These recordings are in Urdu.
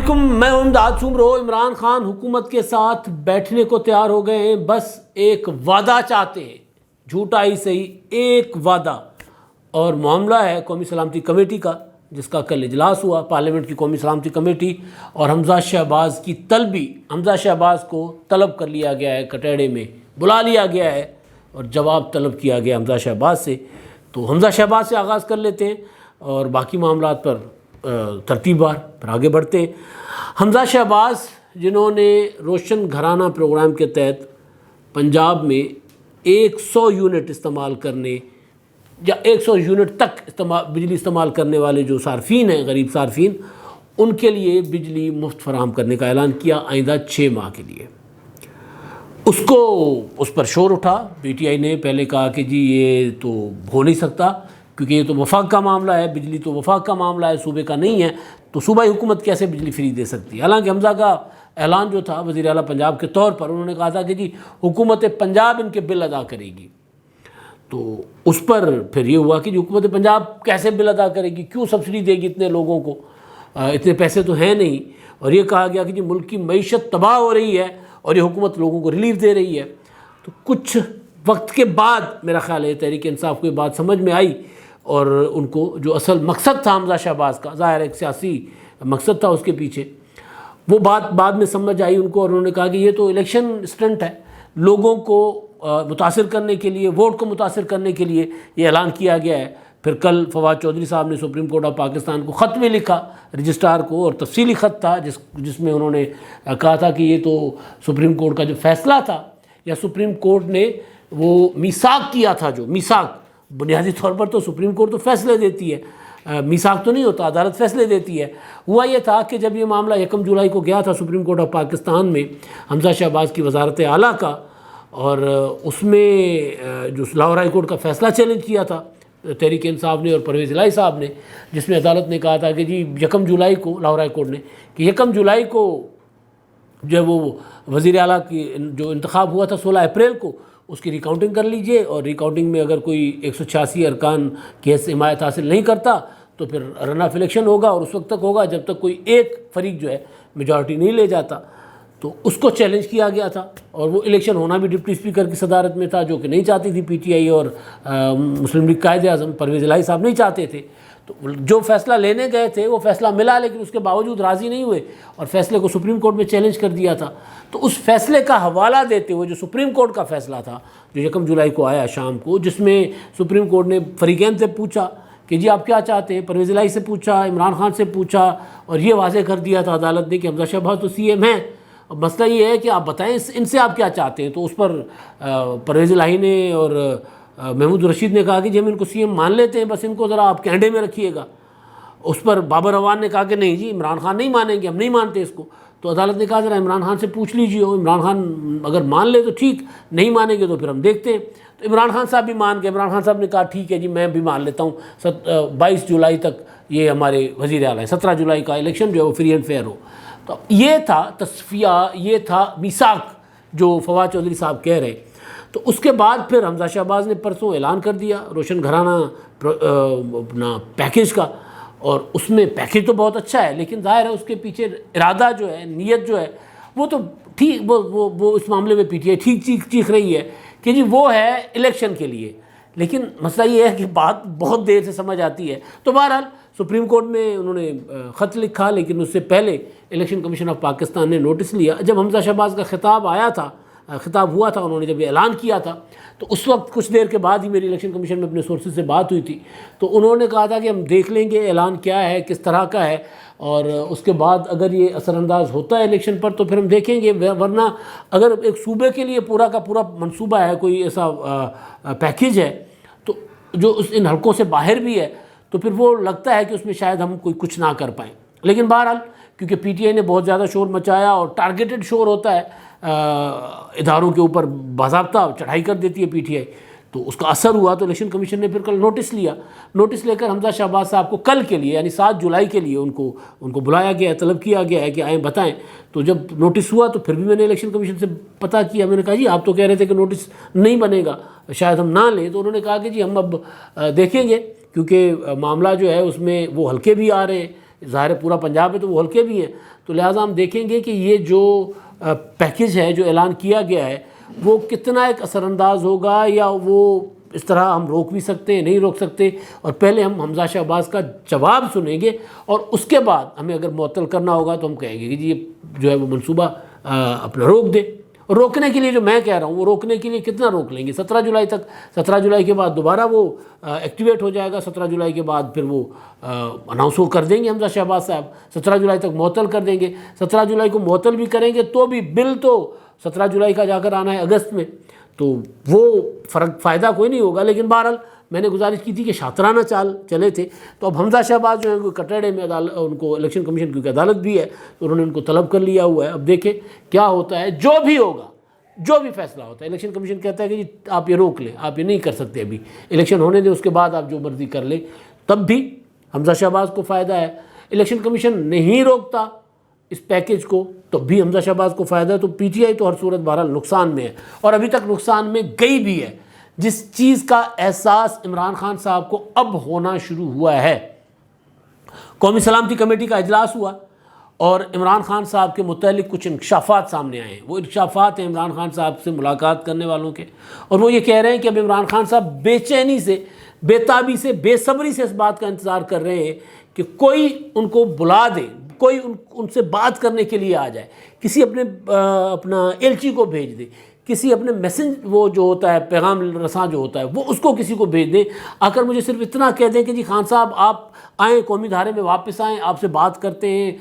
علیکم، میں امداد سمرو۔ عمران خان حکومت کے ساتھ بیٹھنے کو تیار ہو گئے ہیں، بس ایک وعدہ چاہتے ہیں، جھوٹا ہی صحیح، ایک وعدہ۔ اور معاملہ ہے قومی سلامتی کمیٹی کا، جس کا کل اجلاس ہوا، پارلیمنٹ کی قومی سلامتی کمیٹی، اور حمزہ شہباز کی طلبی، حمزہ شہباز کو طلب کر لیا گیا ہے، کٹہڑے میں بلا لیا گیا ہے اور جواب طلب کیا گیا حمزہ شہباز سے۔ تو حمزہ شہباز سے آغاز کر لیتے ہیں اور باقی معاملات پر ترتیب بار پھر آگے بڑھتے ہیں۔ حمزہ شہباز، جنہوں نے روشن گھرانہ پروگرام کے تحت پنجاب میں 100 یونٹ استعمال کرنے یا 100 یونٹ تک بجلی استعمال کرنے والے جو صارفین ہیں، غریب صارفین، ان کے لیے بجلی مفت فراہم کرنے کا اعلان کیا آئندہ 6 ماہ کے لیے۔ اس پر شور اٹھا۔ پی ٹی آئی نے پہلے کہا کہ جی یہ تو ہو نہیں سکتا، کیونکہ یہ تو وفاق کا معاملہ ہے، بجلی تو وفاق کا معاملہ ہے، صوبے کا نہیں ہے، تو صوبائی حکومت کیسے بجلی فری دے سکتی ہے۔ حالانکہ حمزہ کا اعلان جو تھا وزیر اعلیٰ پنجاب کے طور پر، انہوں نے کہا تھا کہ جی حکومت پنجاب ان کے بل ادا کرے گی۔ تو اس پر پھر یہ ہوا کہ حکومت پنجاب کیسے بل ادا کرے گی، کیوں سبسڈی دے گی اتنے لوگوں کو، اتنے پیسے تو ہیں نہیں۔ اور یہ کہا گیا کہ جی ملک کی معیشت تباہ ہو رہی ہے اور یہ حکومت لوگوں کو ریلیف دے رہی ہے۔ تو کچھ وقت کے بعد میرا خیال ہے تحریک انصاف کو یہ بات سمجھ میں آئی، اور ان کو جو اصل مقصد تھا حمزہ شہباز کا، ظاہر ایک سیاسی مقصد تھا اس کے پیچھے، وہ بات بعد میں سمجھ آئی ان کو، اور انہوں نے کہا کہ یہ تو الیکشن اسٹنٹ ہے، لوگوں کو متاثر کرنے کے لیے، ووٹ کو متاثر کرنے کے لیے یہ اعلان کیا گیا ہے۔ پھر کل فواد چودھری صاحب نے سپریم کورٹ آف پاکستان کو خط میں لکھا، رجسٹرار کو، اور تفصیلی خط تھا جس میں انہوں نے کہا تھا کہ یہ تو سپریم کورٹ کا جو فیصلہ تھا، یا سپریم کورٹ نے وہ میثاق کیا تھا، جو میثاق بنیادی طور پر تو سپریم کورٹ تو فیصلے دیتی ہے، میثاق تو نہیں ہوتا، عدالت فیصلے دیتی ہے۔ ہوا یہ تھا کہ جب یہ معاملہ 1 جولائی کو گیا تھا سپریم کورٹ آف پاکستان میں حمزہ شہباز کی وزارت اعلیٰ کا، اور اس میں جو لاہور ہائی کورٹ کا فیصلہ چیلنج کیا تھا تحریک انصاف نے اور پرویز الہی صاحب نے، جس میں عدالت نے کہا تھا کہ جی 1 جولائی کو، لاہور ہائی کورٹ نے، کہ 1 جولائی کو جو وہ وزیر اعلیٰ کی جو انتخاب ہوا تھا 16 اپریل کو، اس کی ریکاؤنٹنگ کر لیجئے، اور ریکاؤنٹنگ میں اگر کوئی 186 ارکان کی حمایت حاصل نہیں کرتا تو پھر رن آف الیکشن ہوگا، اور اس وقت تک ہوگا جب تک کوئی ایک فریق جو ہے میجارٹی نہیں لے جاتا۔ تو اس کو چیلنج کیا گیا تھا، اور وہ الیکشن ہونا بھی ڈپٹی اسپیکر کی صدارت میں تھا، جو کہ نہیں چاہتی تھی پی ٹی آئی اور مسلم لیگ قائد اعظم پرویز الہی صاحب نہیں چاہتے تھے۔ تو جو فیصلہ لینے گئے تھے وہ فیصلہ ملا، لیکن اس کے باوجود راضی نہیں ہوئے اور فیصلے کو سپریم کورٹ میں چیلنج کر دیا تھا۔ تو اس فیصلے کا حوالہ دیتے ہوئے جو سپریم کورٹ کا فیصلہ تھا، جو 1 جولائی کو آیا شام کو، جس میں سپریم کورٹ نے فریقین سے پوچھا کہ جی آپ کیا چاہتے ہیں، پرویز الہی سے پوچھا، عمران خان سے پوچھا، اور یہ واضح کر دیا تھا عدالت نے کہ حمزہ شہباز تو سی ایم ہیں، اب مسئلہ یہ ہے کہ آپ بتائیں ان سے آپ کیا چاہتے ہیں۔ تو اس پر پرویز الہی نے اور محمود رشید نے کہا کہ جی ہم ان کو سی ایم مان لیتے ہیں، بس ان کو ذرا آپ کینڈے میں رکھیے گا۔ اس پر بابر اعوان نے کہا کہ نہیں جی عمران خان نہیں مانیں گے، ہم نہیں مانتے اس کو۔ تو عدالت نے کہا ذرا عمران خان سے پوچھ لیجیے، عمران خان اگر مان لے تو ٹھیک، نہیں مانیں گے تو پھر ہم دیکھتے ہیں۔ تو عمران خان صاحب بھی مان گئے، عمران خان صاحب نے کہا ٹھیک ہے جی میں بھی مان لیتا ہوں، 22 جولائی تک یہ ہمارے وزیر اعلیٰ ہے، 17 جولائی کا الیکشن جو ہے وہ فری اینڈ فیئر ہو۔ تو یہ تھا تصفیہ، یہ تھا میثاق جو فواد چودھری صاحب کہہ رہے۔ تو اس کے بعد پھر حمزہ شہباز نے پرسوں اعلان کر دیا روشن گھرانہ اپنا پیکیج کا، اور اس میں پیکیج تو بہت اچھا ہے، لیکن ظاہر ہے اس کے پیچھے ارادہ جو ہے، نیت جو ہے، وہ تو ٹھیک، وہ اس معاملے میں پی ٹی آئی ٹھیک چیخ رہی ہے کہ جی وہ ہے الیکشن کے لیے، لیکن مسئلہ یہ ہے کہ بات بہت دیر سے سمجھ آتی ہے۔ تو بہرحال سپریم کورٹ میں انہوں نے خط لکھا، لیکن اس سے پہلے الیکشن کمیشن آف پاکستان نے نوٹس لیا۔ جب حمزہ شہباز کا خطاب ہوا تھا، انہوں نے جب یہ اعلان کیا تھا، تو اس وقت کچھ دیر کے بعد ہی میری الیکشن کمیشن میں اپنے سورسز سے بات ہوئی تھی، تو انہوں نے کہا تھا کہ ہم دیکھ لیں گے اعلان کیا ہے، کس طرح کا ہے، اور اس کے بعد اگر یہ اثر انداز ہوتا ہے الیکشن پر تو پھر ہم دیکھیں گے، ورنہ اگر ایک صوبے کے لیے پورا کا پورا منصوبہ ہے، کوئی ایسا پیکیج ہے تو جو ان حلقوں سے باہر بھی ہے، تو پھر وہ لگتا ہے کہ اس میں شاید ہم کچھ نہ کر پائیں۔ لیکن بہرحال کیونکہ پی ٹی آئی نے بہت زیادہ شور مچایا، اور ٹارگیٹڈ شور ہوتا ہے، اداروں کے اوپر باضابطہ چڑھائی کر دیتی ہے پی ٹی آئی، تو اس کا اثر ہوا۔ تو الیکشن کمیشن نے پھر کل نوٹس لیا، نوٹس لے کر حمزہ شہباز صاحب کو کل کے لیے یعنی 7 جولائی کے لیے ان کو بلایا گیا ہے، طلب کیا گیا ہے کہ آئیں بتائیں۔ تو جب نوٹس ہوا تو پھر بھی میں نے الیکشن کمیشن سے پتہ کیا، میں نے کہا جی آپ تو کہہ رہے تھے کہ نوٹس نہیں بنے گا، شاید ہم نہ لیں۔ تو انہوں نے کہا کہ جی ہم اب دیکھیں گے، کیونکہ معاملہ جو ہے اس میں وہ حلقے بھی آ رہے ہیں، ظاہر پورا پنجاب ہے تو وہ حلقے بھی ہیں، تو لہٰذا ہم دیکھیں گے کہ یہ جو پیکیج ہے جو اعلان کیا گیا ہے وہ کتنا ایک اثر انداز ہوگا، یا وہ اس طرح ہم روک بھی سکتے ہیں، نہیں روک سکتے. اور پہلے ہم حمزہ شہباز کا جواب سنیں گے، اور اس کے بعد ہمیں اگر معطل کرنا ہوگا تو ہم کہیں گے کہ جی یہ جو ہے وہ منصوبہ اپنا روک دے. اور روکنے کے لیے جو میں کہہ رہا ہوں وہ روکنے کے لیے کتنا روک لیں گے؟ 17 جولائی تک. 17 جولائی کے بعد دوبارہ وہ ایکٹیویٹ ہو جائے گا. 17 جولائی کے بعد پھر وہ اناؤنس کر دیں گے حمزہ شہباز صاحب. 17 جولائی تک معطل کر دیں گے. 17 جولائی کو معطل بھی کریں گے تو بھی بل تو 17 جولائی کا جا کر آنا ہے اگست میں، تو وہ فائدہ کوئی نہیں ہوگا. لیکن بہرحال میں نے گزارش کی تھی کہ شاطرانہ چال چلے تھے. تو اب حمزہ شہباز جو ہے کٹڑے میں ان کو الیکشن کمیشن کیونکہ عدالت بھی ہے تو انہوں نے ان کو طلب کر لیا ہوا ہے. اب دیکھیں کیا ہوتا ہے. جو بھی ہوگا، جو بھی فیصلہ ہوتا ہے، الیکشن کمیشن کہتا ہے کہ جی آپ یہ روک لیں، آپ یہ نہیں کر سکتے، ابھی الیکشن ہونے دیں، اس کے بعد آپ جو مرضی کر لیں، تب بھی حمزہ شہباز کو فائدہ ہے. الیکشن کمیشن نہیں روکتا اس پیکیج کو تو بھی حمزہ شہباز کو فائدہ ہے. تو پی ٹی آئی تو ہر صورت بہرحال نقصان میں ہے، اور ابھی تک نقصان میں گئی بھی ہے. جس چیز کا احساس عمران خان صاحب کو اب ہونا شروع ہوا ہے، قومی سلامتی کمیٹی کا اجلاس ہوا اور عمران خان صاحب کے متعلق کچھ انکشافات سامنے آئے ہیں. وہ انکشافات ہیں عمران خان صاحب سے ملاقات کرنے والوں کے، اور وہ یہ کہہ رہے ہیں کہ اب عمران خان صاحب بے چینی سے، بے تابی سے، بے صبری سے اس بات کا انتظار کر رہے ہیں کہ کوئی ان کو بلا دے، کوئی ان سے بات کرنے کے لیے آ جائے، کسی اپنا ایلچی کو بھیج دے، کسی اپنے میسنج وہ جو ہوتا ہے پیغام رساں جو ہوتا ہے وہ اس کو کسی کو بھیج دیں. آ کر مجھے صرف اتنا کہہ دیں کہ جی خان صاحب آپ آئیں، قومی دھارے میں واپس آئیں، آپ سے بات کرتے ہیں،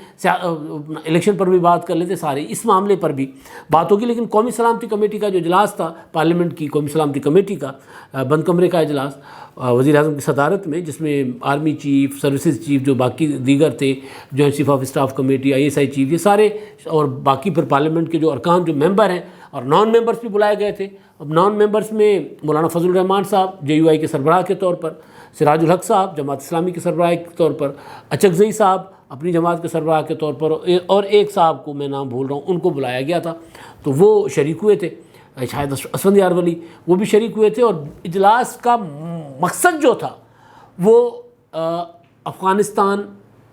الیکشن پر بھی بات کر لیتے، سارے اس معاملے پر بھی بات ہوگی. لیکن قومی سلامتی کمیٹی کا جو اجلاس تھا، پارلیمنٹ کی قومی سلامتی کمیٹی کا بند کمرے کا اجلاس وزیر اعظم کی صدارت میں، جس میں آرمی چیف، سروسز چیف، جو باقی دیگر تھے، joint chief of staff committee, ISI chief, یہ سارے، اور باقی پھر پارلیمنٹ کے جو ارکان، جو ممبر ہیں، اور نان ممبرز بھی بلائے گئے تھے. اب نان ممبرز میں مولانا فضل الرحمان صاحب JUI کے سربراہ کے طور پر، سراج الحق صاحب جماعت اسلامی کے سربراہ کے طور پر، اچکزئی صاحب اپنی جماعت کے سربراہ کے طور پر، اور ایک صاحب کو میں نام بھول رہا ہوں، ان کو بلایا گیا تھا. تو وہ شریک ہوئے تھے، شاید اسفند یار ولی، وہ بھی شریک ہوئے تھے. اور اجلاس کا مقصد جو تھا وہ افغانستان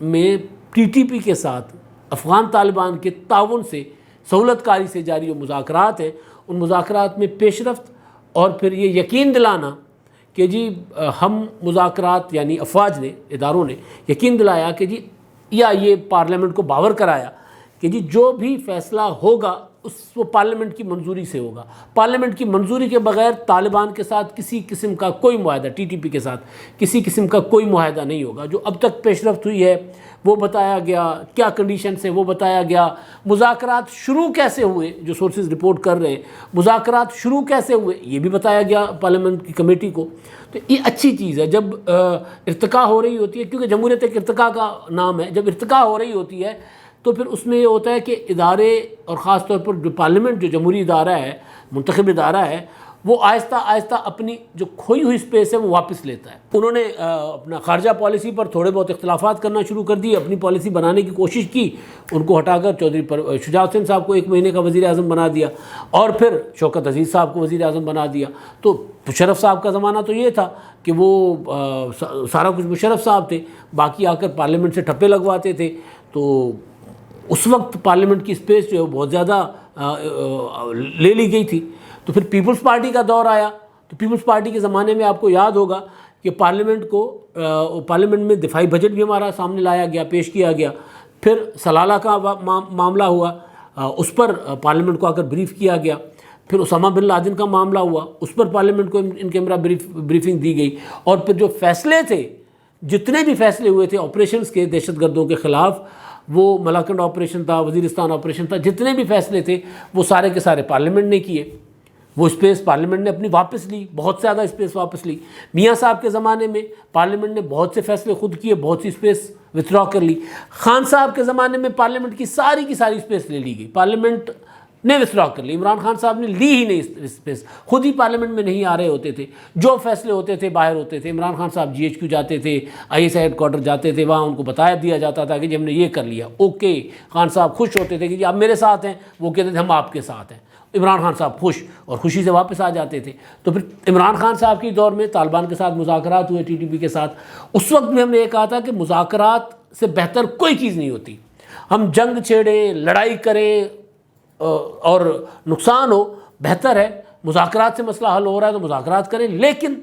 میں TTP کے ساتھ افغان طالبان کے تعاون سے، سہولت کاری سے جاری جو مذاکرات ہیں، ان مذاکرات میں پیش رفت، اور پھر یہ یقین دلانا کہ جی ہم مذاکرات، یعنی افواج نے، اداروں نے یقین دلایا کہ جی، یا یہ پارلیمنٹ کو باور کرایا کہ جی جو بھی فیصلہ ہوگا وہ پارلیمنٹ کی منظوری سے ہوگا. پارلیمنٹ کی منظوری کے بغیر طالبان کے ساتھ کسی قسم کا کوئی معاہدہ، TTP کے ساتھ کسی قسم کا کوئی معاہدہ نہیں ہوگا. جو اب تک پیش رفت ہوئی ہے وہ بتایا گیا، کیا کنڈیشنز ہیں وہ بتایا گیا. مذاکرات شروع کیسے ہوئے، جو سورسز رپورٹ کر رہے ہیں، مذاکرات شروع کیسے ہوئے یہ بھی بتایا گیا پارلیمنٹ کی کمیٹی کو. تو یہ اچھی چیز ہے جب ارتقاء ہو رہی ہوتی ہے، کیونکہ جمہوریت ایک ارتقاء کا نام ہے. جب ارتقاء ہو رہی ہوتی ہے تو پھر اس میں یہ ہوتا ہے کہ ادارے، اور خاص طور پر جو پارلیمنٹ جو جمہوری ادارہ ہے، منتخب ادارہ ہے، وہ آہستہ آہستہ اپنی جو کھوئی ہوئی اسپیس ہے وہ واپس لیتا ہے. انہوں نے اپنا خارجہ پالیسی پر تھوڑے بہت اختلافات کرنا شروع کر دی، اپنی پالیسی بنانے کی کوشش کی، ان کو ہٹا کر چودھری شجاعت حسین صاحب کو 1 مہینے کا وزیر اعظم بنا دیا، اور پھر شوکت عزیز صاحب کو وزیر اعظم بنا دیا. تو مشرف صاحب کا زمانہ تو یہ تھا کہ وہ سارا کچھ مشرف صاحب تھے، باقی آ کر پارلیمنٹ سے ٹھپے لگواتے تھے. تو اس وقت پارلیمنٹ کی اسپیس جو ہے بہت زیادہ لے لی گئی تھی. تو پھر پیپلز پارٹی کا دور آیا. تو پیپلز پارٹی کے زمانے میں آپ کو یاد ہوگا کہ پارلیمنٹ میں دفاعی بجٹ بھی ہمارا سامنے لایا گیا، پیش کیا گیا. پھر سلالہ کا معاملہ ہوا، اس پر پارلیمنٹ کو آ کر بریف کیا گیا. پھر اسامہ بن لادن کا معاملہ ہوا، اس پر پارلیمنٹ کو ان کیمرہ بریفنگ دی گئی. اور پھر جو فیصلے تھے، جتنے بھی فیصلے ہوئے تھے آپریشنز کے، دہشت گردوں کے خلاف، وہ ملاکنڈ آپریشن تھا، وزیرستان آپریشن تھا، جتنے بھی فیصلے تھے وہ سارے کے سارے پارلیمنٹ نے کیے. وہ اسپیس پارلیمنٹ نے اپنی واپس لی، بہت زیادہ اسپیس واپس لی. میاں صاحب کے زمانے میں پارلیمنٹ نے بہت سے فیصلے خود کیے، بہت سی اسپیس وتھڈرا کر لی. خان صاحب کے زمانے میں پارلیمنٹ کی ساری اسپیس لے لی گئی، پارلیمنٹ نے وتھڈرا کر لی. عمران خان صاحب نے لی ہی نہیں اسپیس، خود ہی پارلیمنٹ میں نہیں آ رہے ہوتے تھے. جو فیصلے ہوتے تھے باہر ہوتے تھے. عمران خان صاحب GHQ جاتے تھے، ISI ہیڈ کوارٹر جاتے تھے، وہاں ان کو بتایا دیا جاتا تھا کہ جی ہم نے یہ کر لیا، اوکے. خان صاحب خوش ہوتے تھے کہ جی آپ میرے ساتھ ہیں، وہ کہتے تھے ہم آپ کے ساتھ ہیں. عمران خان صاحب خوش، اور خوشی سے واپس آ جاتے تھے. تو پھر عمران خان صاحب کی دور میں طالبان کے ساتھ مذاکرات ہوئے، TTP کے ساتھ. اس وقت بھی ہم نے یہ کہا تھا کہ مذاکرات سے بہتر کوئی چیز نہیں ہوتی. ہم جنگ چھیڑیں، لڑائی کریں اور نقصان ہو، بہتر ہے مذاکرات سے مسئلہ حل ہو رہا ہے تو مذاکرات کریں، لیکن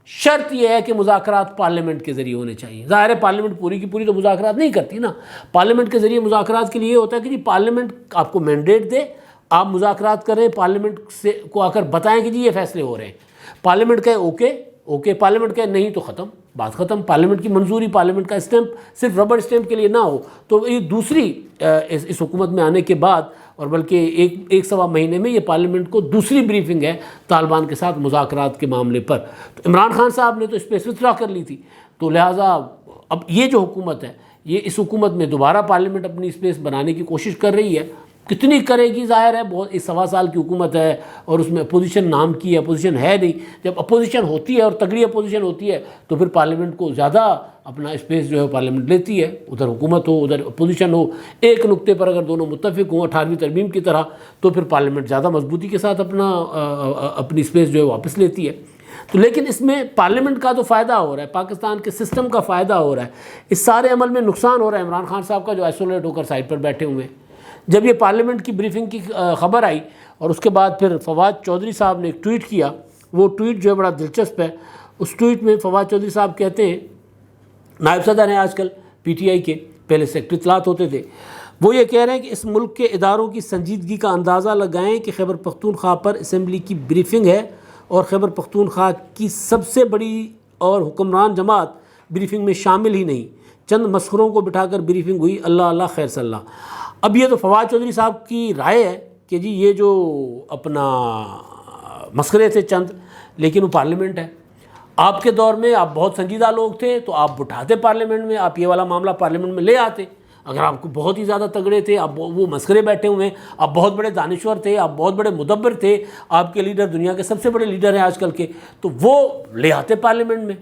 شرط یہ ہے کہ مذاکرات پارلیمنٹ کے ذریعے ہونے چاہیے۔ ظاہر ہے پارلیمنٹ پوری کی پوری تو مذاکرات نہیں کرتی نا، پارلیمنٹ کے ذریعے مذاکرات کے لیے یہ ہوتا ہے کہ جی پارلیمنٹ آپ کو مینڈیٹ دے، آپ مذاکرات کریں، پارلیمنٹ سے کو آ کر بتائیں کہ جی یہ فیصلے ہو رہے ہیں، پارلیمنٹ کہے اوکے، پارلیمنٹ کہے نہیں تو ختم، بات ختم۔ پارلیمنٹ کی منظوری، پارلیمنٹ کا اسٹیمپ صرف ربڑ اسٹیمپ کے لیے نہ ہو تو یہ دوسری اس حکومت میں آنے کے بعد، اور بلکہ ایک سوا مہینے میں یہ پارلیمنٹ کو دوسری بریفنگ ہے طالبان کے ساتھ مذاکرات کے معاملے پر۔ تو عمران خان صاحب نے تو اس پہ وتھڈرا کر لی تھی، تو لہٰذا اب یہ جو حکومت ہے، یہ اس حکومت میں دوبارہ پارلیمنٹ اپنی اسپیس بنانے کی کوشش کر رہی ہے۔ کتنی کرے گی ظاہر ہے، بہت اس 1.25 سال کی حکومت ہے اور اس میں اپوزیشن نام کی ہے، اپوزیشن ہے نہیں۔ جب اپوزیشن ہوتی ہے اور تگڑی اپوزیشن ہوتی ہے تو پھر پارلیمنٹ کو زیادہ اپنا اسپیس جو ہے پارلیمنٹ لیتی ہے، ادھر حکومت ہو ادھر اپوزیشن ہو، ایک نقطے پر اگر دونوں متفق ہوں 18ویں ترمیم کی طرح تو پھر پارلیمنٹ زیادہ مضبوطی کے ساتھ اپنی اسپیس جو ہے واپس لیتی ہے۔ تو لیکن اس میں پارلیمنٹ کا تو فائدہ ہو رہا ہے، پاکستان کے سسٹم کا فائدہ ہو رہا ہے، اس سارے عمل میں نقصان ہو رہا ہے عمران خان صاحب کا جو آئسولیٹ ہو کر سائڈ پر بیٹھے ہوئے ہیں۔ جب یہ پارلیمنٹ کی بریفنگ کی خبر آئی اور اس کے بعد پھر فواد چودھری صاحب نے ایک ٹویٹ کیا، وہ ٹویٹ جو ہے بڑا دلچسپ ہے۔ اس ٹویٹ میں فواد چودھری صاحب کہتے ہیں، نائب صدر ہیں آج کل پی ٹی آئی کے، پہلے سیکرٹری اطلاعات ہوتے تھے، وہ یہ کہہ رہے ہیں کہ اس ملک کے اداروں کی سنجیدگی کا اندازہ لگائیں کہ خیبر پختونخوا پر اسمبلی کی بریفنگ ہے اور خیبر پختونخوا کی سب سے بڑی اور حکمران جماعت بریفنگ میں شامل ہی نہیں، چند مسخروں کو بٹھا کر بریفنگ ہوئی، اللہ خیر صلی اللہ۔ اب یہ تو فواد چودھری صاحب کی رائے ہے کہ جی یہ جو اپنا مسخرے تھے چند، لیکن وہ پارلیمنٹ ہے۔ آپ کے دور میں آپ بہت سنجیدہ لوگ تھے تو آپ بٹھاتے پارلیمنٹ میں، آپ یہ والا معاملہ پارلیمنٹ میں لے آتے۔ اگر آپ کو بہت ہی زیادہ تگڑے تھے، آپ وہ مسخرے بیٹھے ہوئے ہیں، آپ بہت بڑے دانشور تھے، آپ بہت بڑے مدبر تھے، آپ کے لیڈر دنیا کے سب سے بڑے لیڈر ہیں آج کل کے، تو وہ لے آتے پارلیمنٹ میں،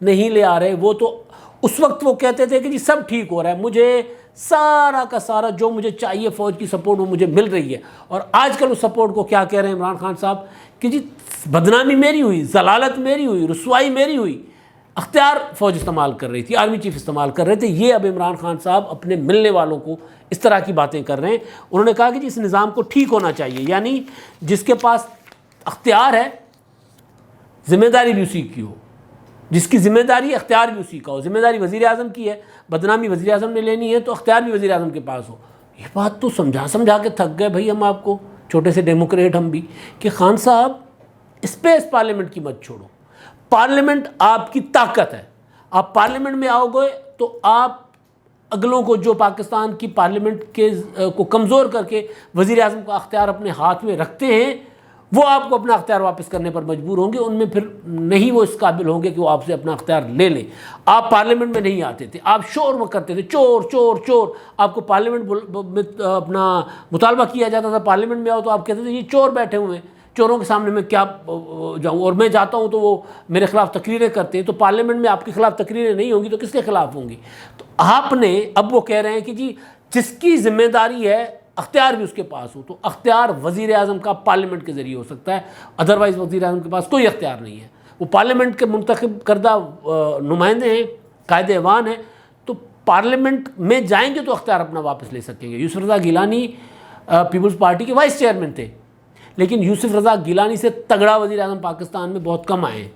نہیں لے آ رہے۔ وہ تو اس وقت وہ کہتے تھے کہ جی سب ٹھیک ہو رہا ہے، مجھے سارا کا سارا جو مجھے چاہیے فوج کی سپورٹ وہ مجھے مل رہی ہے۔ اور آج کل اس سپورٹ کو کیا کہہ رہے ہیں عمران خان صاحب کہ جی بدنامی میری ہوئی، ضلالت میری ہوئی، رسوائی میری ہوئی، اختیار فوج استعمال کر رہی تھی، آرمی چیف استعمال کر رہے تھے۔ یہ اب عمران خان صاحب اپنے ملنے والوں کو اس طرح کی باتیں کر رہے ہیں۔ انہوں نے کہا کہ جی اس نظام کو ٹھیک ہونا چاہیے، یعنی جس کے پاس اختیار ہے ذمہ داری بھی اسی کی ہو، جس کی ذمہ داری اختیار بھی اسی کا ہو۔ ذمہ داری وزیر اعظم کی ہے، بدنامی وزیر اعظم نے لینی ہے تو اختیار بھی وزیر اعظم کے پاس ہو۔ یہ بات تو سمجھا کے تھک گئے بھائی ہم آپ کو، چھوٹے سے ڈیموکریٹ ہم بھی، کہ خان صاحب اسپیس پارلیمنٹ کی مت چھوڑو، پارلیمنٹ آپ کی طاقت ہے، آپ پارلیمنٹ میں آؤ گے تو آپ اگلوں کو جو پاکستان کی پارلیمنٹ کے کو کمزور کر کے وزیر اعظم کا اختیار اپنے ہاتھ میں رکھتے ہیں، وہ آپ کو اپنا اختیار واپس کرنے پر مجبور ہوں گے، ان میں پھر نہیں وہ اس قابل ہوں گے کہ وہ آپ سے اپنا اختیار لے لیں۔ آپ پارلیمنٹ میں نہیں آتے تھے، آپ شور کرتے تھے، چور چور چور، آپ کو پارلیمنٹ میں اپنا مطالبہ کیا جاتا تھا، پارلیمنٹ میں آؤ تو آپ کہتے تھے یہ چور بیٹھے ہوئے ہیں، چوروں کے سامنے میں کیا جاؤں، اور میں جاتا ہوں تو وہ میرے خلاف تقریریں کرتے ہیں۔ تو پارلیمنٹ میں آپ کے خلاف تقریریں نہیں ہوں گی تو کس کے خلاف ہوں گی؟ تو آپ نے اب وہ کہہ رہے ہیں کہ جی جس کی ذمہ داری ہے اختیار بھی اس کے پاس ہو، تو اختیار وزیر اعظم کا پارلیمنٹ کے ذریعے ہو سکتا ہے، ادروائز وزیر اعظم کے پاس کوئی اختیار نہیں ہے۔ وہ پارلیمنٹ کے منتخب کردہ نمائندے ہیں، قائد ایوان ہیں، تو پارلیمنٹ میں جائیں گے تو اختیار اپنا واپس لے سکیں گے۔ یوسف رضا گیلانی پیپلز پارٹی کے وائس چیئرمین تھے، لیکن یوسف رضا گیلانی سے تگڑا وزیر اعظم پاکستان میں بہت کم آئے ہیں۔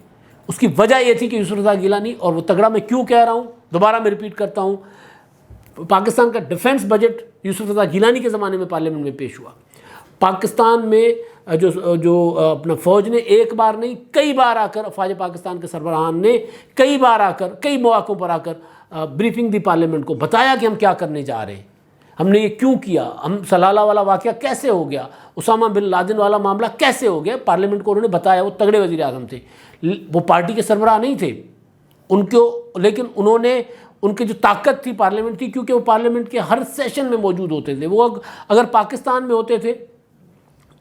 اس کی وجہ یہ تھی کہ یوسف رضا گیلانی، اور وہ تگڑا میں کیوں کہہ رہا ہوں، دوبارہ میں ریپیٹ کرتا ہوں، پاکستان کا ڈیفنس بجٹ یوسف رضا گیلانی کے زمانے میں پارلیمنٹ میں پیش ہوا۔ پاکستان میں جو اپنا فوج نے ایک بار نہیں کئی بار آ کر، افواج پاکستان کے سربراہان نے کئی بار آ کر، کئی مواقعوں پر آ کر بریفنگ دی پارلیمنٹ کو، بتایا کہ ہم کیا کرنے جا رہے ہیں، ہم نے یہ کیوں کیا، ہم سلالہ والا واقعہ کیسے ہو گیا، اسامہ بن لادن والا معاملہ کیسے ہو گیا، پارلیمنٹ کو انہوں نے بتایا۔ وہ تگڑے وزیر اعظم تھے، وہ پارٹی کے سربراہ نہیں تھے ان کو، لیکن انہوں نے، ان کی جو طاقت تھی پارلیمنٹ تھی، کیونکہ وہ پارلیمنٹ کے ہر سیشن میں موجود ہوتے تھے۔ وہ اگر پاکستان میں ہوتے تھے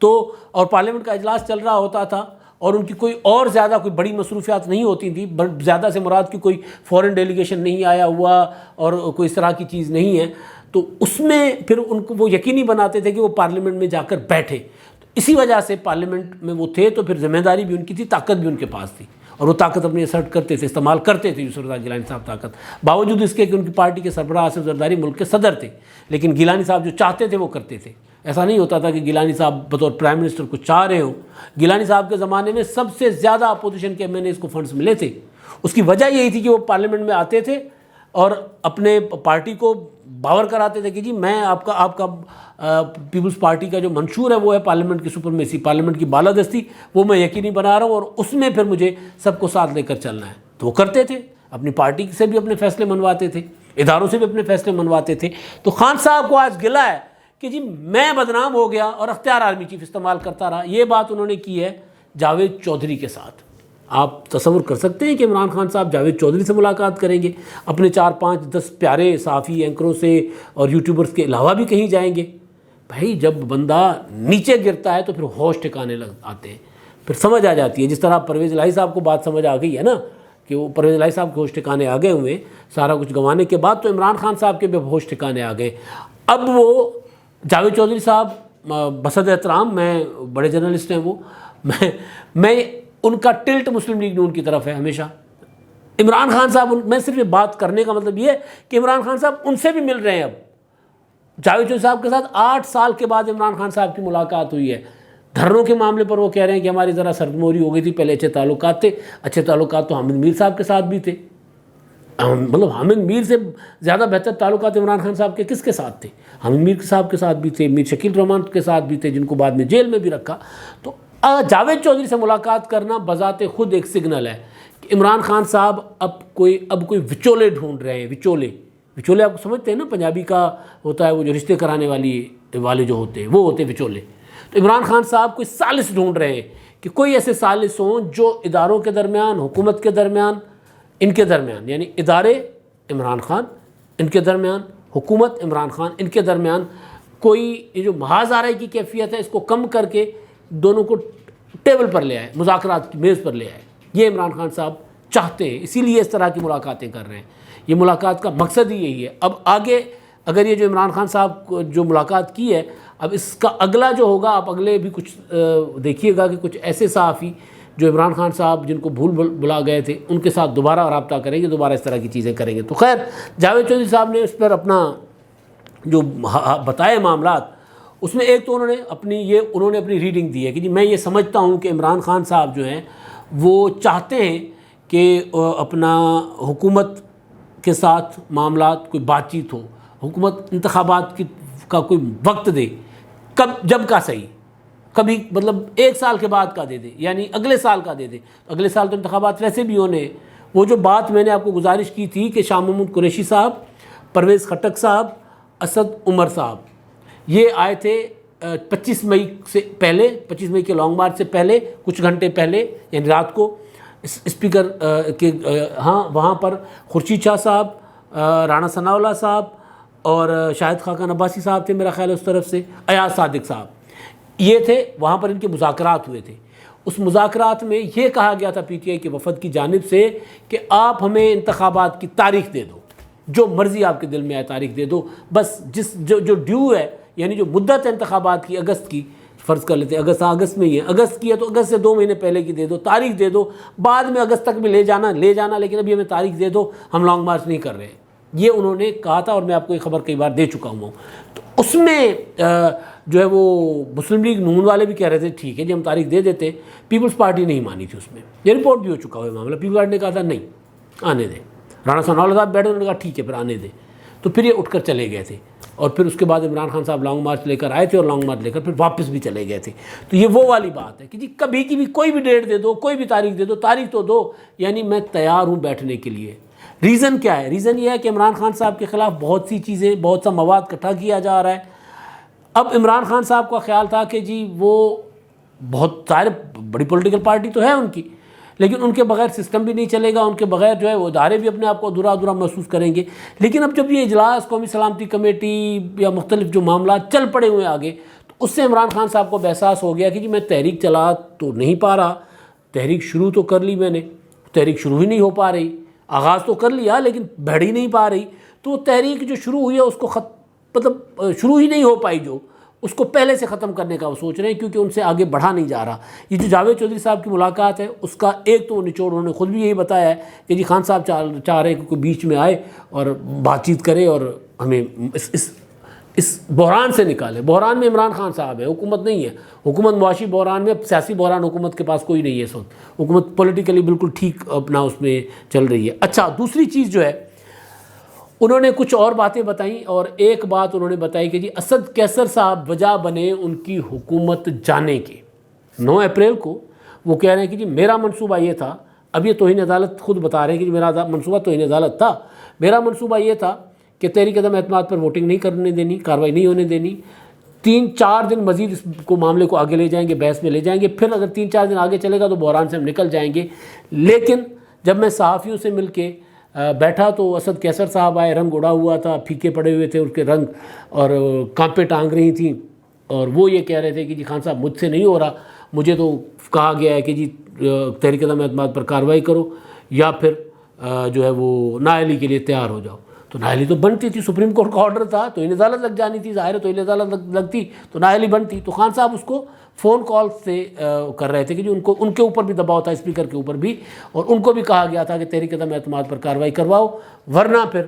تو، اور پارلیمنٹ کا اجلاس چل رہا ہوتا تھا اور ان کی کوئی اور زیادہ کوئی بڑی مصروفیات نہیں ہوتی تھیں، زیادہ سے مراد کی کوئی فورن ڈیلیگیشن نہیں آیا ہوا اور کوئی اس طرح کی چیز نہیں ہے، تو اس میں پھر ان کو وہ یقینی بناتے تھے کہ وہ پارلیمنٹ میں جا کر بیٹھے۔ تو اسی وجہ سے پارلیمنٹ میں وہ تھے، تو پھر ذمہ داری بھی ان کی تھی، طاقت بھی ان کے پاس تھی، اور وہ طاقت اپنی اسرٹ کرتے تھے، استعمال کرتے تھے یوسف رضا گیلانی صاحب طاقت، باوجود اس کے کہ ان کی پارٹی کے سربراہ آصف زرداری ملک کے صدر تھے، لیکن گیلانی صاحب جو چاہتے تھے وہ کرتے تھے۔ ایسا نہیں ہوتا تھا کہ گیلانی صاحب بطور پرائم منسٹر کچھ چاہ رہے ہوں۔ گیلانی صاحب کے زمانے میں سب سے زیادہ اپوزیشن کے ایم این اے کو فنڈز ملے تھے۔ اس کی وجہ یہی تھی کہ وہ پارلیمنٹ میں آتے تھے اور اپنے پارٹی کو باور کراتے تھے کہ جی میں آپ کا پیپلز پارٹی کا جو منشور ہے وہ ہے پارلیمنٹ کی سپرمیسی، پارلیمنٹ کی بالادستی، وہ میں یقینی بنا رہا ہوں اور اس میں پھر مجھے سب کو ساتھ لے کر چلنا ہے۔ تو وہ کرتے تھے، اپنی پارٹی سے بھی اپنے فیصلے منواتے تھے، اداروں سے بھی اپنے فیصلے منواتے تھے۔ تو خان صاحب کو آج گلہ ہے کہ جی میں بدنام ہو گیا اور اختیار آرمی چیف استعمال کرتا رہا۔ یہ بات انہوں نے کی ہے جاوید چودھری کے ساتھ۔ آپ تصور کر سکتے ہیں کہ عمران خان صاحب جاوید چودھری سے ملاقات کریں گے، اپنے 4 5 10 پیارے صحافی اینکروں سے اور یوٹیوبرز کے علاوہ بھی کہیں جائیں گے؟ بھائی جب بندہ نیچے گرتا ہے تو پھر ہوش ٹھکانے لگ آتے ہیں، پھر سمجھ آ جاتی ہے۔ جس طرح پرویز الہی صاحب کو بات سمجھ آ گئی ہے نا کہ وہ پرویز الہی صاحب کے ہوش ٹھکانے آ گئے ہوئے سارا کچھ گنوانے کے بعد، تو عمران خان صاحب کے بھی ہوش ٹھکانے آ گئے۔ اب وہ جاوید چودھری صاحب بصد احترام، میں بڑے جرنلسٹ ہیں وہ، میں ان کا ٹلٹ مسلم لیگ نون کی طرف ہے ہمیشہ۔ عمران خان صاحب، میں صرف یہ بات کرنے کا مطلب یہ ہے کہ عمران خان صاحب ان سے بھی مل رہے ہیں۔ اب جاوید چودھری صاحب کے ساتھ 8 سال کے بعد عمران خان صاحب کی ملاقات ہوئی ہے۔ دھرنوں کے معاملے پر وہ کہہ رہے ہیں کہ ہماری ذرا سردموری ہو گئی تھی، پہلے اچھے تعلقات تھے۔ اچھے تعلقات تو حامد میر صاحب کے ساتھ بھی تھے، مطلب حامد میر سے زیادہ بہتر تعلقات عمران خان صاحب کے کس کے ساتھ تھے؟ حامد میر صاحب کے ساتھ بھی تھے، میر شکیل رحمان کے ساتھ بھی تھے، جن کو بعد میں جیل میں بھی رکھا۔ تو جاوید چودھری سے ملاقات کرنا بذات خود ایک سگنل ہے کہ عمران خان صاحب اب کوئی وچولے ڈھونڈ رہے ہیں۔ وچولے آپ کو سمجھتے ہیں نا، پنجابی کا ہوتا ہے وہ جو رشتے کرانے والے جو ہوتے ہیں وہ ہوتے ہیں وچولے۔ تو عمران خان صاحب کوئی سالس ڈھونڈ رہے ہیں کہ کوئی ایسے سالس ہوں جو اداروں کے درمیان، حکومت کے درمیان، ان کے درمیان، یعنی ادارے عمران خان، ان کے درمیان حکومت عمران خان، ان کے درمیان کوئی یہ جو محاذ آرائی کی کیفیت ہے اس کو کم کر کے دونوں کو ٹیبل پر لے آئے، مذاکرات کی میز پر لے آئے۔ یہ عمران خان صاحب چاہتے ہیں، اسی لیے اس طرح کی ملاقاتیں کر رہے ہیں۔ یہ ملاقات کا مقصد ہی یہی ہے۔ اب آگے اگر یہ جو عمران خان صاحب کو جو ملاقات کی ہے، اب اس کا اگلا جو ہوگا، آپ اگلے بھی کچھ دیکھیے گا کہ کچھ ایسے صحافی جو عمران خان صاحب جن کو بلا گئے تھے ان کے ساتھ دوبارہ رابطہ کریں گے، دوبارہ اس طرح کی چیزیں کریں گے۔ تو خیر، جاوید چودھری صاحب نے اس پر اپنا جو بتائے معاملات، اس میں ایک تو انہوں نے اپنی ریڈنگ دی ہے کہ جی میں یہ سمجھتا ہوں کہ عمران خان صاحب جو ہیں وہ چاہتے ہیں کہ اپنا حکومت کے ساتھ معاملات کوئی بات چیت ہو، حکومت انتخابات کا کوئی وقت دے، جب کا صحیح، کبھی مطلب 1 سال کے بعد کا دے دے، یعنی اگلے سال کا دے دے۔ اگلے سال تو انتخابات ویسے بھی ہونے ہیں۔ وہ جو بات میں نے آپ کو گزارش کی تھی کہ شاہ محمود قریشی صاحب، پرویز خٹک صاحب، اسد عمر صاحب، یہ آئے تھے 25 مئی سے پہلے، 25 مئی کے لانگ مارچ سے پہلے کچھ گھنٹے پہلے، یعنی رات کو اسپیکر کے وہاں پر خورشید شاہ صاحب، رانا ثناء اللہ صاحب اور شاہد خاقان عباسی صاحب تھے میرا خیال ہے اس طرف سے، ایاز صادق صاحب، یہ تھے۔ وہاں پر ان کے مذاکرات ہوئے تھے۔ اس مذاکرات میں یہ کہا گیا تھا پی ٹی آئی کے وفد کی جانب سے کہ آپ ہمیں انتخابات کی تاریخ دے دو، جو مرضی آپ کے دل میں آئے تاریخ دے دو، بس جو ڈیو ہے، یعنی جو مدت ہے انتخابات کی اگست کی، فرض کر لیتے ہیں اگست میں ہی ہے، اگست کی ہے تو اگست سے 2 مہینے پہلے کی دے دو، تاریخ دے دو، بعد میں اگست تک بھی لے جانا، لیکن ابھی ہمیں تاریخ دے دو، ہم لانگ مارچ نہیں کر رہے۔ یہ انہوں نے کہا تھا اور میں آپ کو یہ خبر کئی بار دے چکا ہوں۔ تو اس میں جو ہے وہ مسلم لیگ نون والے بھی کہہ رہے تھے ٹھیک ہے جی ہم تاریخ دے دیتے، پیپلز پارٹی نہیں مانی تھی۔ اس میں یہ رپورٹ بھی ہو چکا ہوا معاملہ، پیپلز پارٹی نے کہا تھا نہیں آنے دیں، رانا ثناء اللہ صاحب بیٹھے، انہوں نے کہا ٹھیک ہے پھر آنے دیں، تو پھر یہ اٹھ کر چلے گئے تھے۔ اور پھر اس کے بعد عمران خان صاحب لانگ مارچ لے کر آئے تھے اور لانگ مارچ لے کر پھر واپس بھی چلے گئے تھے۔ تو یہ وہ والی بات ہے کہ جی کبھی کی بھی کوئی بھی ڈیٹ دے دو، کوئی بھی تاریخ دے دو، تاریخ تو دو، یعنی میں تیار ہوں بیٹھنے کے لیے۔ ریزن کیا ہے؟ ریزن یہ ہے کہ عمران خان صاحب کے خلاف بہت سی چیزیں، بہت سا مواد اکٹھا کیا جا رہا ہے۔ اب عمران خان صاحب کا خیال تھا کہ جی وہ بہت سارے بڑی پولیٹیکل پارٹی تو ہے ان کی، لیکن ان کے بغیر سسٹم بھی نہیں چلے گا، ان کے بغیر جو ہے وہ ادارے بھی اپنے آپ کو ادھورا محسوس کریں گے۔ لیکن اب جب یہ اجلاس، قومی سلامتی کمیٹی یا مختلف جو معاملات چل پڑے ہوئے آگے، تو اس سے عمران خان صاحب کو احساس ہو گیا کہ جی میں تحریک چلا تو نہیں پا رہا، تحریک شروع تو کر لی میں نے، تحریک شروع ہی نہیں ہو پا رہی، آغاز تو کر لیا لیکن بڑھ ہی نہیں پا رہی۔ تو وہ تحریک جو شروع ہوئی ہے اس کو مطلب شروع ہی نہیں ہو پائی، جو اس کو پہلے سے ختم کرنے کا وہ سوچ رہے ہیں، کیونکہ ان سے آگے بڑھا نہیں جا رہا۔ یہ جو جاوید چودھری صاحب کی ملاقات ہے اس کا ایک تو نچوڑ انہوں نے خود بھی یہی بتایا ہے کہ جی خان صاحب چاہ رہے ہیں کہ کوئی بیچ میں آئے اور بات چیت کرے اور ہمیں اس بحران سے نکالے۔ بحران میں عمران خان صاحب ہے، حکومت نہیں ہے۔ حکومت معاشی بحران میں، سیاسی بحران حکومت کے پاس کوئی نہیں ہے اس وقت، حکومت پولیٹیکلی بالکل ٹھیک اپنا اس میں چل رہی ہے۔ اچھا، دوسری چیز جو ہے انہوں نے کچھ اور باتیں بتائیں، اور ایک بات انہوں نے بتائی کہ جی اسد کیسر صاحب وجہ بنے ان کی حکومت جانے کے۔ 9 اپریل کو وہ کہہ رہے ہیں کہ جی میرا منصوبہ یہ تھا، اب یہ توہین عدالت خود بتا رہے ہیں کہ جی میرا منصوبہ توہین عدالت تھا، میرا منصوبہ یہ تھا کہ تحریک عدم اعتماد پر ووٹنگ نہیں کرنے دینی، کارروائی نہیں ہونے دینی، 3-4 دن مزید اس کو معاملے کو آگے لے جائیں گے، بحث میں لے جائیں گے، پھر اگر 3-4 دن آگے چلے گا تو بحران سے ہم نکل جائیں گے۔ لیکن جب میں صحافیوں سے مل کے بیٹھا تو اسد کیسر صاحب آئے، رنگ اڑا ہوا تھا، پھیکے پڑے ہوئے تھے اس کے رنگ، اور کانپے ٹانگ رہی تھیں، اور وہ یہ کہہ رہے تھے کہ جی خان صاحب مجھ سے نہیں ہو رہا، مجھے تو کہا گیا ہے کہ جی تحریک عدم اعتماد پر کارروائی کرو یا پھر جو ہے وہ نااہلی کے لیے تیار ہو جاؤ۔ تو نااہلی تو بنتی تھی، سپریم کورٹ کا آرڈر تھا، تو توہین عدالت لگ جانی تھی، ظاہر ہے توہین عدالت لگتی تو نااہلی بنتی۔ تو خان صاحب اس کو فون کال سے کر رہے تھے کہ جی ان کے اوپر بھی دباؤ تھا، اسپیکر کے اوپر بھی، اور ان کو بھی کہا گیا تھا کہ تحریک عدم اعتماد پر کارروائی کرواؤ ورنہ پھر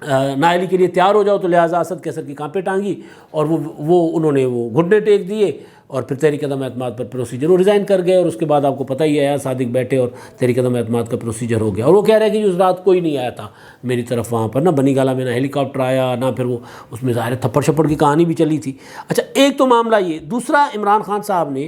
نااہلی کے لیے تیار ہو جاؤ۔ تو لہٰذا اسد کیسر کی کانپیں ٹانگی اور وہ انہوں نے وہ گھٹنے ٹیک دیے اور پھر تحریک عدم اعتماد پر پروسیجر وہ ریزائن کر گئے، اور اس کے بعد آپ کو پتہ ہی ہے صادق بیٹھے اور تحریک عدم اعتماد کا پروسیجر ہو گیا۔ اور وہ کہہ رہے ہیں کہ اس رات کوئی نہیں آیا تھا میری طرف وہاں پر، نہ بنی گالہ میں نہ ہیلی کاپٹر آیا، نہ پھر وہ اس میں ظاہر تھپڑ شپڑ کی کہانی بھی چلی تھی۔ اچھا، ایک تو معاملہ یہ۔ دوسرا، عمران خان صاحب نے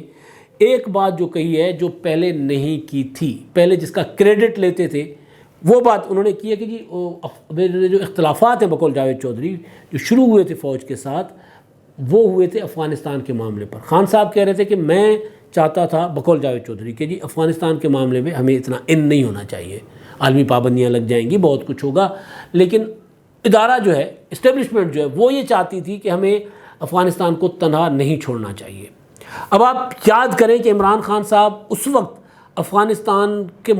ایک بات جو کہی ہے جو پہلے نہیں کی تھی، پہلے جس کا کریڈٹ لیتے تھے، وہ بات انہوں نے کی ہے کہ جی جو اختلافات ہیں بقول جاوید چودھری جو شروع ہوئے تھے فوج کے ساتھ، وہ ہوئے تھے افغانستان کے معاملے پر۔ خان صاحب کہہ رہے تھے کہ میں چاہتا تھا بقول جاوید چودھری کہ جی افغانستان کے معاملے میں ہمیں اتنا نہیں ہونا چاہیے، عالمی پابندیاں لگ جائیں گی، بہت کچھ ہوگا، لیکن ادارہ جو ہے، اسٹیبلشمنٹ جو ہے، وہ یہ چاہتی تھی کہ ہمیں افغانستان کو تنہا نہیں چھوڑنا چاہیے۔ اب آپ یاد کریں کہ عمران خان صاحب اس وقت افغانستان کے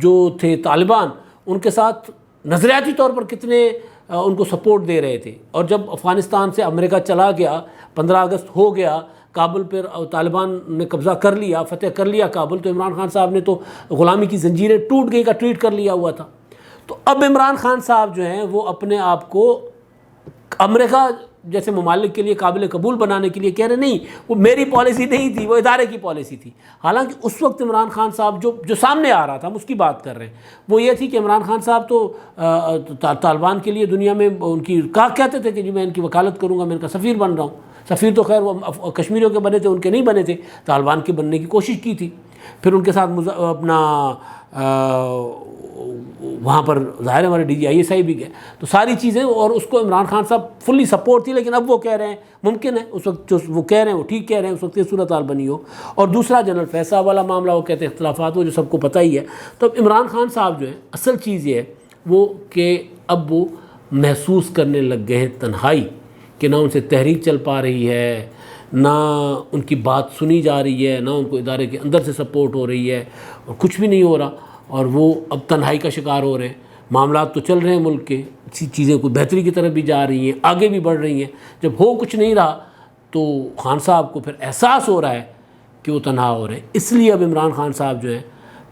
جو تھے طالبان، ان کے ساتھ نظریاتی طور پر کتنے ان کو سپورٹ دے رہے تھے، اور جب افغانستان سے امریکہ چلا گیا، 15 اگست ہو گیا، کابل پر طالبان نے قبضہ کر لیا، فتح کر لیا کابل، تو عمران خان صاحب نے تو غلامی کی زنجیریں ٹوٹ گئی کا ٹویٹ کر لیا ہوا تھا۔ تو اب عمران خان صاحب جو ہیں وہ اپنے آپ کو امریکہ جیسے ممالک کے لیے قابل قبول بنانے کے لیے کہہ رہے نہیں، وہ میری پالیسی نہیں تھی، وہ ادارے کی پالیسی تھی۔ حالانکہ اس وقت عمران خان صاحب جو سامنے آ رہا تھا، ہم اس کی بات کر رہے ہیں، وہ یہ تھی کہ عمران خان صاحب تو طالبان کے لیے دنیا میں ان کی کہتے تھے کہ جی میں ان کی وکالت کروں گا، میں ان کا سفیر بن رہا ہوں۔ سفیر تو خیر وہ کشمیریوں کے بنے تھے، ان کے نہیں بنے تھے، طالبان کے بننے کی کوشش کی تھی، پھر ان کے ساتھ اپنا وہاں پر ظاہر ہمارے DGISI بھی گئے، تو ساری چیزیں، اور اس کو عمران خان صاحب فلی سپورٹ تھی۔ لیکن اب وہ کہہ رہے ہیں، ممکن ہے اس وقت جو وہ کہہ رہے ہیں وہ ٹھیک کہہ رہے ہیں، اس وقت یہ صورتحال بنی ہو۔ اور دوسرا جنرل فیض صاحب والا معاملہ، وہ کہتے ہیں اختلافات وہ جو سب کو پتہ ہی ہے۔ تو اب عمران خان صاحب جو ہے، اصل چیز یہ ہے وہ کہ اب وہ محسوس کرنے لگ گئے ہیں تنہائی، کہ نہ ان سے تحریک چل پا رہی ہے، نہ ان کی بات سنی جا رہی ہے، نہ ان کو ادارے کے اندر سے سپورٹ ہو رہی ہے، اور کچھ بھی نہیں ہو رہا، اور وہ اب تنہائی کا شکار ہو رہے ہیں۔ معاملات تو چل رہے ہیں ملک کے، چیزیں کوئی بہتری کی طرف بھی جا رہی ہیں، آگے بھی بڑھ رہی ہیں، جب ہو کچھ نہیں رہا تو خان صاحب کو پھر احساس ہو رہا ہے کہ وہ تنہا ہو رہے ہیں۔ اس لیے اب عمران خان صاحب جو ہیں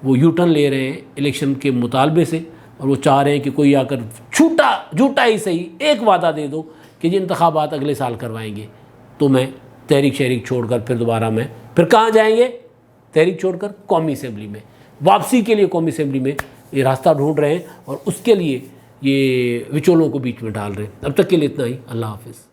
وہ یو ٹرن لے رہے ہیں الیکشن کے مطالبے سے، اور وہ چاہ رہے ہیں کہ کوئی آ کر جھوٹا ہی صحیح ایک وعدہ دے دو کہ یہ انتخابات اگلے سال کروائیں گے، تو میں تحریک شہریک چھوڑ کر پھر دوبارہ میں پھر کہاں جائیں گے؟ تحریک چھوڑ کر قومی اسمبلی میں، واپسی کے لیے قومی اسمبلی میں یہ راستہ ڈھونڈ رہے ہیں، اور اس کے لیے یہ وچولوں کو بیچ میں ڈال رہے ہیں۔ اب تک کے لیے اتنا ہی، اللہ حافظ۔